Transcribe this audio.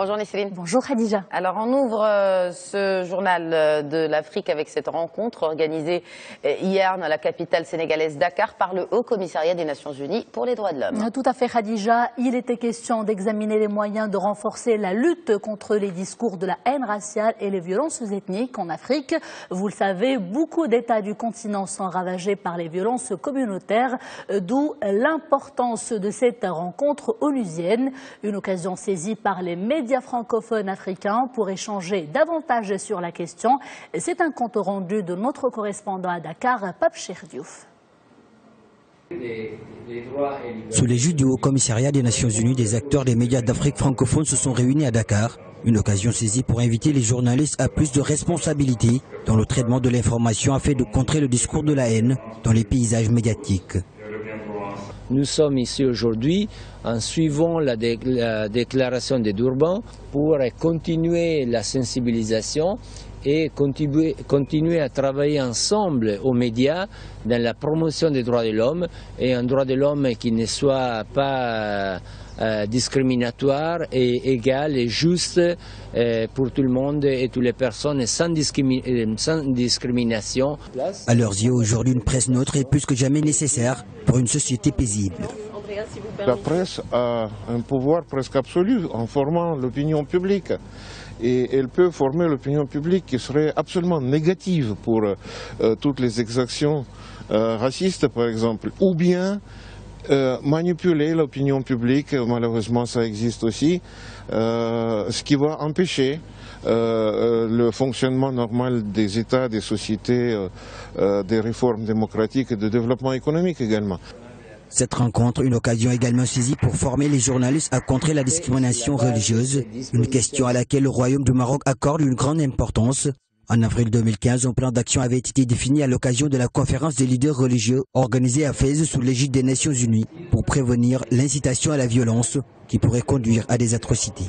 Bonjour Nesrine. Bonjour Khadija. Alors on ouvre ce journal de l'Afrique avec cette rencontre organisée hier dans la capitale sénégalaise Dakar par le Haut Commissariat des Nations Unies pour les droits de l'homme. Tout à fait Khadija, il était question d'examiner les moyens de renforcer la lutte contre les discours de la haine raciale et les violences ethniques en Afrique. Vous le savez, beaucoup d'États du continent sont ravagés par les violences communautaires, d'où l'importance de cette rencontre onusienne. Une occasion saisie par les médias francophones africains pour échanger davantage sur la question. C'est un compte rendu de notre correspondant à Dakar, Pape Cheikh Diouf. Sous l'égide du Haut Commissariat des Nations Unies, des acteurs des médias d'Afrique francophone se sont réunis à Dakar. Une occasion saisie pour inviter les journalistes à plus de responsabilités dans le traitement de l'information afin de contrer le discours de la haine dans les paysages médiatiques. Nous sommes ici aujourd'hui en suivant la déclaration de Durban pour continuer la sensibilisation et continuer à travailler ensemble aux médias dans la promotion des droits de l'homme et un droit de l'homme qui ne soit pas discriminatoire et égal et juste pour tout le monde et toutes les personnes sans discrimination. À leurs yeux, aujourd'hui, une presse neutre est plus que jamais nécessaire pour une société paisible. La presse a un pouvoir presque absolu en formant l'opinion publique. Et elle peut former l'opinion publique qui serait absolument négative pour toutes les exactions racistes, par exemple, ou bien manipuler l'opinion publique, malheureusement ça existe aussi, ce qui va empêcher le fonctionnement normal des États, des sociétés, des réformes démocratiques et de développement économique également. Cette rencontre, une occasion également saisie pour former les journalistes à contrer la discrimination religieuse, une question à laquelle le Royaume du Maroc accorde une grande importance. En avril 2015, un plan d'action avait été défini à l'occasion de la conférence des leaders religieux organisée à Fès sous l'égide des Nations Unies pour prévenir l'incitation à la violence qui pourrait conduire à des atrocités.